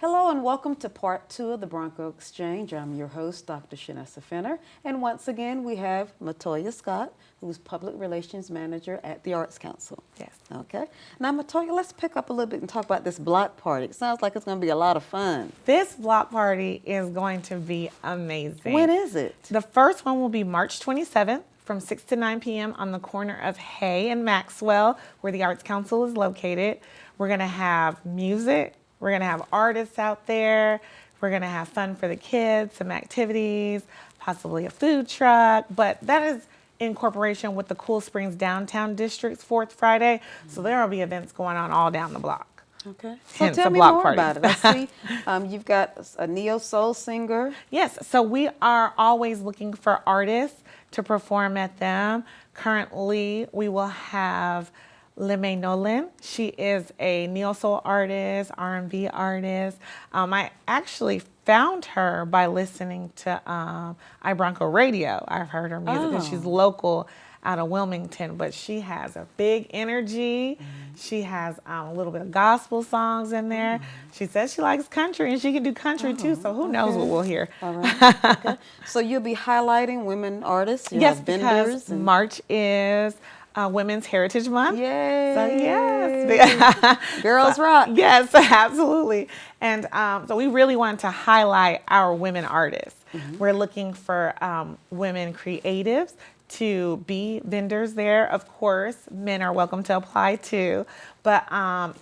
Hello and welcome to part 2 of the Bronco Exchange. I'm your host, Dr. Shanessa Fenner. And once again, we have Metoya Scott, who's Public Relations Manager at the Arts Council. Yes. Okay. Now, Metoya, let's pick up a little bit and talk about this block party. It sounds like it's going to be a lot of fun. This block party is going to be amazing. When is it? The first one will be March 27th from 6 to 9 p.m. on the corner of Hay and Maxwell, where the Arts Council is located. We're going to have music. We're going to have artists out there. We're going to have fun for the kids, some activities, possibly a food truck. But that is in cooperation with the Cool Springs Downtown District's Fourth Friday. So there will be events going on all down the block. Okay. So Hence tell a me block more party. about it. I see you've got a neo-soul singer. Yes. So we are always looking for artists to perform at them. Currently, we will have Lemme Nolan. She is a neo-soul artist, R&B artist. I actually found her by listening to Bronco radio. I've heard her music and she's local out of Wilmington, but she has a big energy. She has a little bit of gospel songs in there. She says she likes country and she can do country too, so who knows what we'll hear. All right. Okay. So you'll be highlighting women artists? You Yes, have vendors because March is Women's Heritage Month. Yay! So yes. Girls rock. Yes, absolutely. And so we really wanted to highlight our women artists. We're looking for women creatives to be vendors there. Of course, men are welcome to apply too. But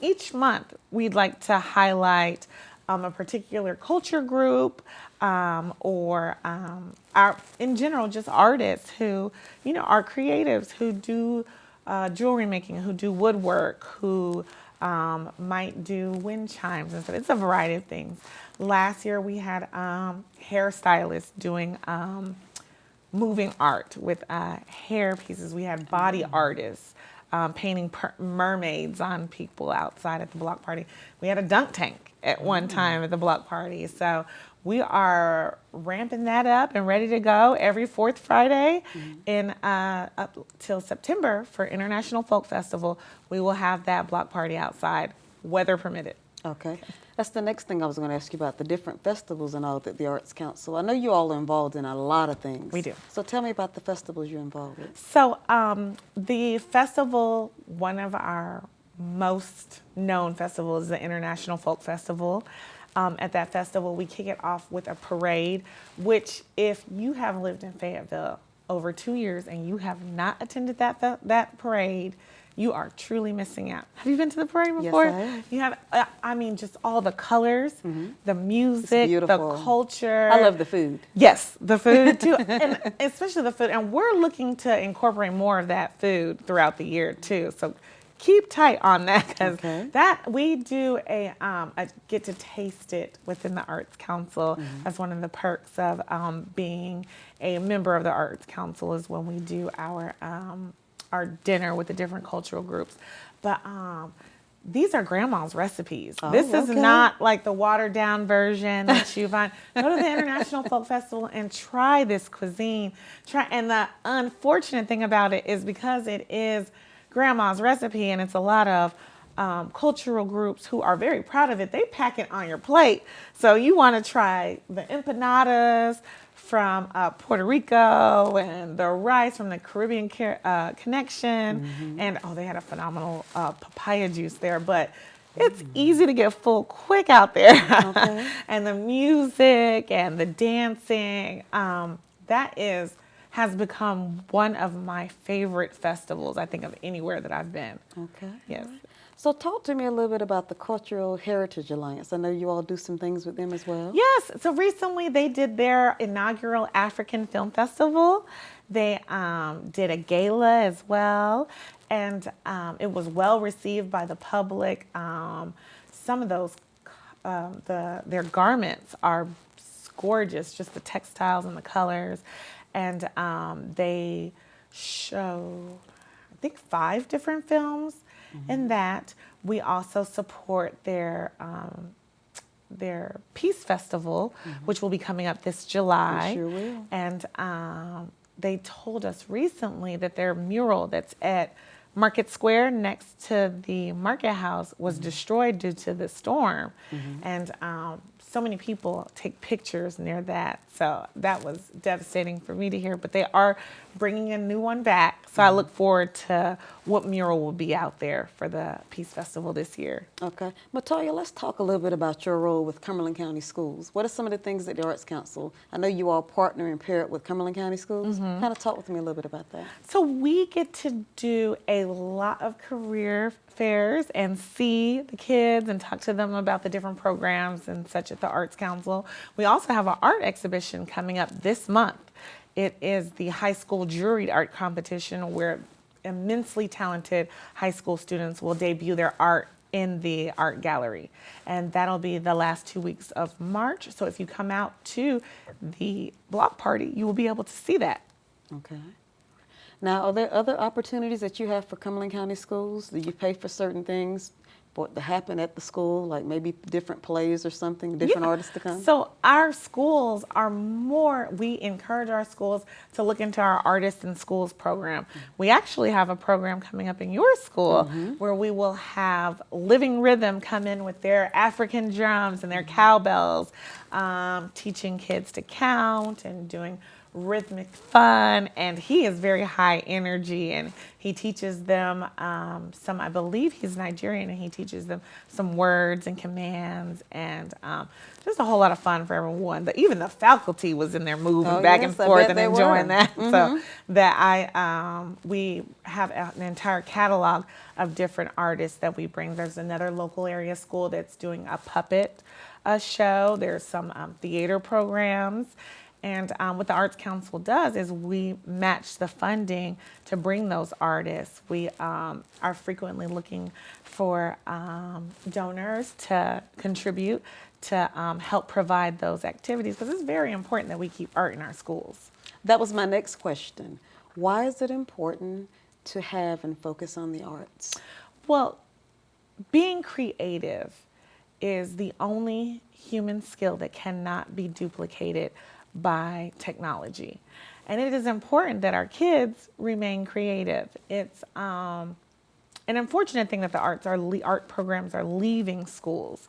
each month we'd like to highlight a particular culture group or our, in general, just artists who, you know, are creatives, who do jewelry making, who do woodwork, who might do wind chimes and stuff. It's a variety of things. Last year we had hairstylists doing moving art with hair pieces. We had body artists painting mermaids on people outside at the block party. We had a dunk tank at one time at the block party. So we are ramping that up and ready to go every fourth Friday in up till September for International Folk Festival. We will have that block party outside, weather permitted. Okay. That's the next thing I was going to ask you about, the different festivals and all that the Arts Council. I know you all are involved in a lot of things. We do. So tell me about the festivals you're involved with. So the festival, one of our most known festivals is the International Folk Festival. At that festival, we kick it off with a parade, which if you have lived in Fayetteville over 2 years and you have not attended that parade, you are truly missing out. Have you been to the parade before? Yes, I have. You have, I mean, just all the colors, the music, the culture. I love the food. Yes, the food too, and especially the food. And we're looking to incorporate more of that food throughout the year too. So keep tight on that, because that we do a get to taste it within the Arts Council. That's one of the perks of being a member of the Arts Council, is when we do our dinner with the different cultural groups. But these are grandma's recipes. This is not like the watered down version that you find. Go to the International Folk Festival and try this cuisine. And the unfortunate thing about it is, because it is grandma's recipe and it's a lot of cultural groups who are very proud of it, they pack it on your plate. So you want to try the empanadas from Puerto Rico and the rice from the Caribbean Connection. And they had a phenomenal papaya juice there, but it's easy to get full quick out there. And the music and the dancing, has become one of my favorite festivals, I think, of anywhere that I've been. Yes. So talk to me a little bit about the Cultural Heritage Alliance. I know you all do some things with them as well. Yes. So recently they did their inaugural African Film Festival. They did a gala as well. And it was well received by the public. Some of those, their garments are gorgeous, just the textiles and the colors. And they show, I think, 5 different films in that. We also support their their Peace Festival, which will be coming up this July. It sure will. And they told us recently that their mural that's at Market Square next to the market house was destroyed due to the storm. And so many people take pictures near that. So that was devastating for me to hear. But they are bringing a new one back. So I look forward to what mural will be out there for the Peace Festival this year. Okay. Metoya, let's talk a little bit about your role with Cumberland County Schools. What are some of the things that the Arts Council, I know you all partner and pair it with Cumberland County Schools. Kind of talk with me a little bit about that. So we get to do a lot of career fairs and see the kids and talk to them about the different programs and such at the Arts Council. We also have an art exhibition coming up this month. It is the high school juried art competition where immensely talented high school students will debut their art in the art gallery. And that'll be the last 2 weeks of March. So if you come out to the block party, you will be able to see that. Okay. Now, are there other opportunities that you have for Cumberland County Schools? Do you pay for certain things for it to happen at the school, like maybe different plays or something, different artists to come? So our schools are we encourage our schools to look into our Artists in Schools program. We actually have a program coming up in your school where we will have Living Rhythm come in with their African drums and their cowbells, teaching kids to count and doing rhythmic fun, and he is very high energy, and he teaches them I believe he's Nigerian, and he teaches them some words and commands, and just a whole lot of fun for everyone. Even the faculty was in there moving back and forth and enjoying that. So that we have an entire catalog of different artists that we bring. There's another local area school that's doing a puppet show. There's some theater programs. And what the Arts Council does is we match the funding to bring those artists. We are frequently looking for donors to contribute to help provide those activities, because it's very important that we keep art in our schools. That was my next question. Why is it important to have and focus on the arts? Well, being creative is the only human skill that cannot be duplicated by technology. And it is important that our kids remain creative. It's an unfortunate thing that the art programs are leaving schools.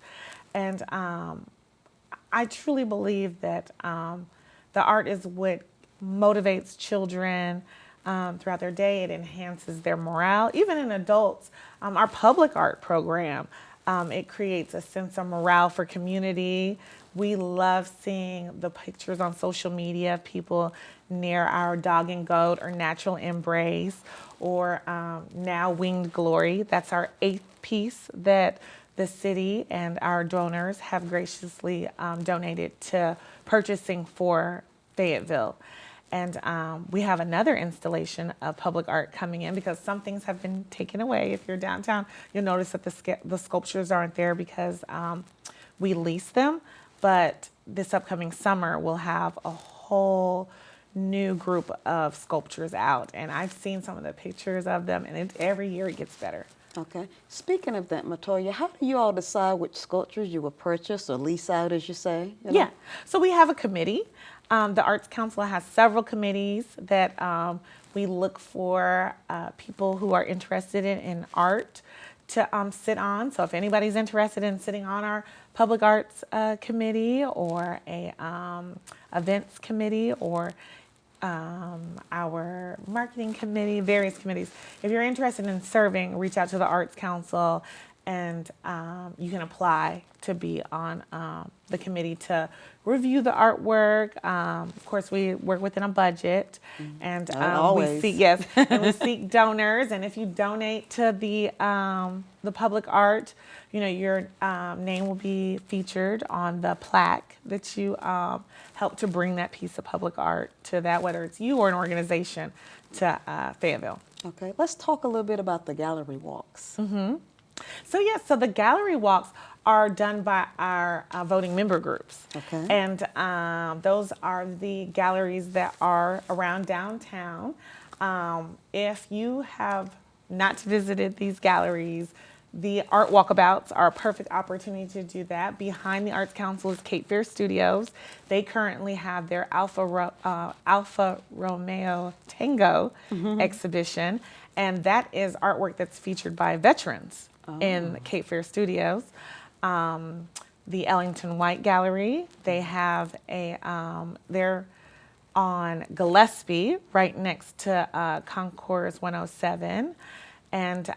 And I truly believe that the art is what motivates children throughout their day. It enhances their morale. Even in adults, our public art program, it creates a sense of morale for community. We love seeing the pictures on social media of people near our Dog and Goat or Natural Embrace, or now Winged Glory. That's our 8th piece that the city and our donors have graciously donated to purchasing for Fayetteville. And we have another installation of public art coming in, because some things have been taken away. If you're downtown, you'll notice that the sculptures aren't there because we lease them. But this upcoming summer, we'll have a whole new group of sculptures out. And I've seen some of the pictures of them, and every year it gets better. Okay. Speaking of that, Metoya, how do you all decide which sculptures you will purchase or lease out, as you say? Yeah. So we have a committee. The Arts Council has several committees that we look for people who are interested in art to sit on. So if anybody's interested in sitting on our public arts committee, or a events committee, or our marketing committee, various committees, if you're interested in serving, reach out to the Arts Council, and you can apply to be on the committee to review the artwork. Of course, we work within a budget, and we seek donors. And if you donate to the public art, your name will be featured on the plaque that you help to bring that piece of public art to that, whether it's you or an organization, to Fayetteville. Okay, let's talk a little bit about the gallery walks. So the gallery walks are done by our voting member groups. Okay. And those are the galleries that are around downtown. If you have not visited these galleries, The art walkabouts are a perfect opportunity to do that. Behind the Arts Council is Cape Fear Studios. They currently have their Alfa Romeo Tango exhibition, and that is artwork that's featured by veterans in Cape Fear Studios. The Ellington White Gallery, they have they're on Gillespie, right next to Concourse 107. And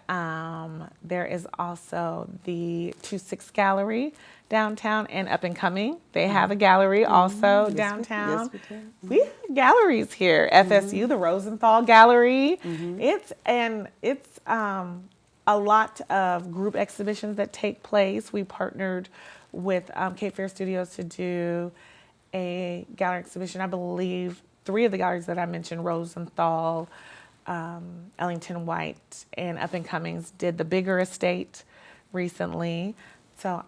there is also the 26 Gallery downtown and up and coming. They have a gallery also downtown. We have galleries here. FSU, the Rosenthal Gallery. It's a lot of group exhibitions that take place. We partnered with Cape Fear Studios to do a gallery exhibition. I believe 3 of the galleries that I mentioned, Rosenthal, Ellington White, and Up and Comings, did the bigger estate recently. So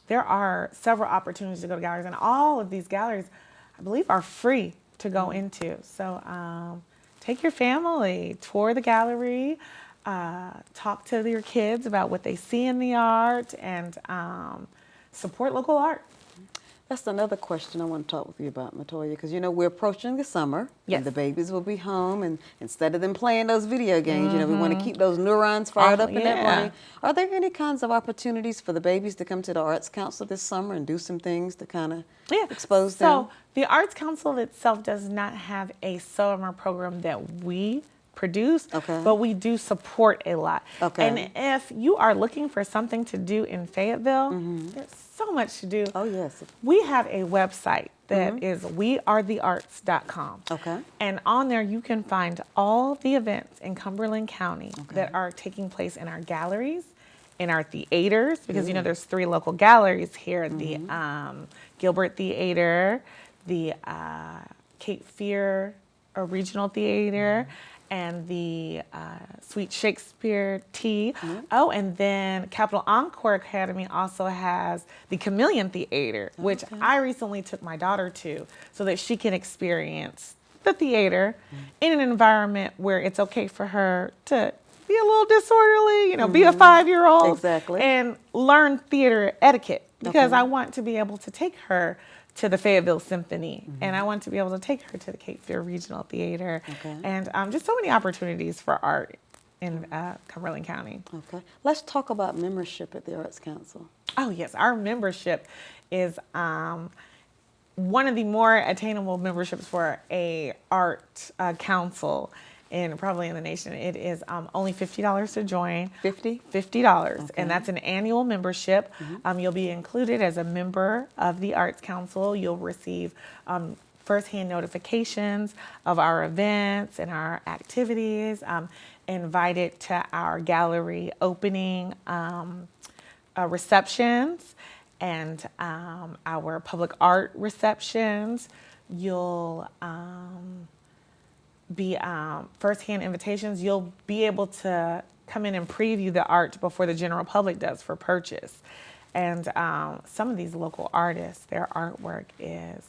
there are several opportunities to go to galleries, and all of these galleries, I believe, are free to go into. So take your family, tour the gallery, talk to your kids about what they see in the art, and support local art. That's another question I want to talk with you about, Metoya, because we're approaching the summer, and the babies will be home, and instead of them playing those video games, we want to keep those neurons fired up in that brain. Are there any kinds of opportunities for the babies to come to the Arts Council this summer and do some things to kind of expose them? So the Arts Council itself does not have a summer program that we produce, but we do support a lot. And if you are looking for something to do in Fayetteville, there's so much to do. Oh, yes. We have a website that is wearethearts.com. And on there you can find all the events in Cumberland County that are taking place in our galleries, in our theaters, because there's 3 local galleries here, the Gilbert Theater, the Cape Fear Regional Theater, and the Sweet Shakespeare Tea. Oh, and then Capitol Encore Academy also has the Chameleon Theater, which I recently took my daughter to so that she can experience the theater in an environment where it's okay for her to be a little disorderly, be a 5-year-old. And learn theater etiquette, because I want to be able to take her to the Fayetteville Symphony, and I want to be able to take her to the Cape Fear Regional Theater, and just so many opportunities for art in Cumberland County. Let's talk about membership at the Arts Council. Oh yes, our membership is one of the more attainable memberships for a art council probably in the nation. It is only $50 to join. $50, and that's an annual membership. You'll be included as a member of the Arts Council. You'll receive firsthand notifications of our events and our activities, invited to our gallery opening receptions and our public art receptions. You'll be firsthand invitations. You'll be able to come in and preview the art before the general public does for purchase. And some of these local artists, their artwork is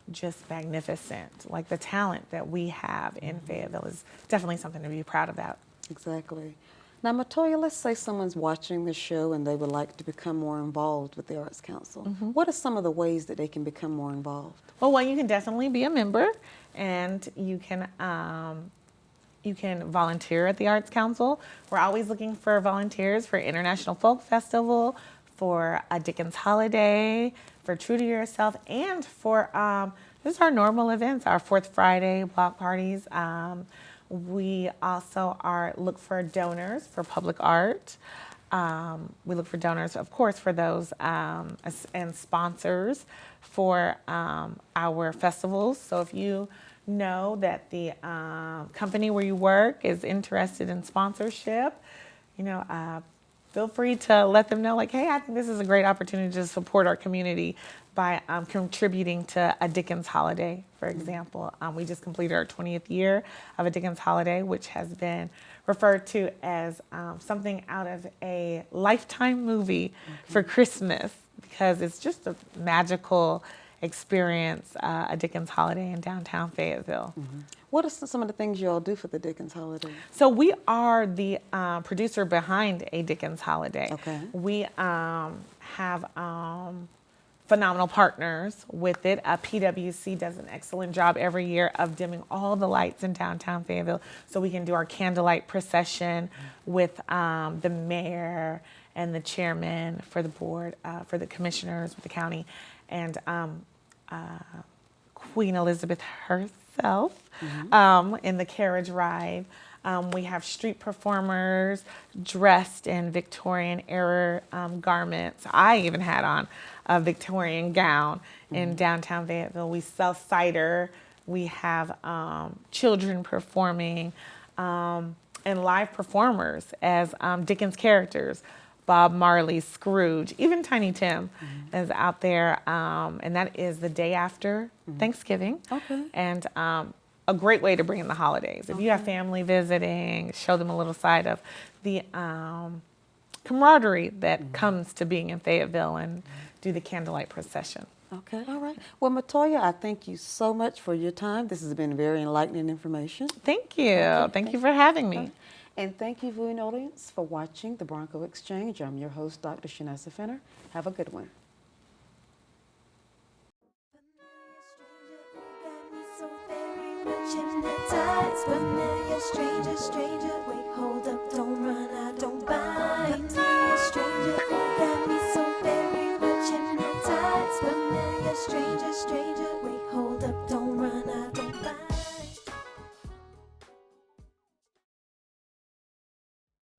just magnificent. Like the talent that we have in Fayetteville is definitely something to be proud about. Exactly. Now, Metoya, let's say someone's watching this show and they would like to become more involved with the Arts Council. What are some of the ways that they can become more involved? Well, you can definitely be a member, and you can volunteer at the Arts Council. We're always looking for volunteers for International Folk Festival, for a Dickens Holiday, for True to Yourself, and for just our normal events, our 4th Friday block parties. We also look for donors for public art. We look for donors, of course, for those and sponsors for our festivals. So if you know that the company where you work is interested in sponsorship, feel free to let them know, like, hey, I think this is a great opportunity to support our community by contributing to a Dickens Holiday, for example. We just completed our 20th year of a Dickens Holiday, which has been referred to as something out of a Lifetime movie for Christmas, because it's just a magical experience a Dickens holiday in downtown Fayetteville. What are some of the things you all do for the Dickens holiday? So we are the producer behind a Dickens holiday. Okay. We have phenomenal partners with it. PwC does an excellent job every year of dimming all the lights in downtown Fayetteville so we can do our candlelight procession with the mayor and the chairman for the board, for the commissioners with the county, and Queen Elizabeth herself in the carriage ride. We have street performers dressed in Victorian era garments. I even had on a Victorian gown in downtown Fayetteville. We sell cider. We have children performing and live performers as Dickens characters. Bob Marley, Scrooge, even Tiny Tim is out there. And that is the day after Thanksgiving. Okay. And a great way to bring in the holidays. If you have family visiting, show them a little side of the camaraderie that comes to being in Fayetteville and do the candlelight procession. Okay, all right. Well, Metoya, I thank you so much for your time. This has been very enlightening information. Thank you. Okay, thank you for having me. And thank you, viewing audience, for watching the Bronco Exchange. I'm your host, Dr. Shanessa Fenner. Have a good one. Hypnotized, familiar, stranger, wait, hold up, don't run, I don't bite. Familiar stranger, who got me so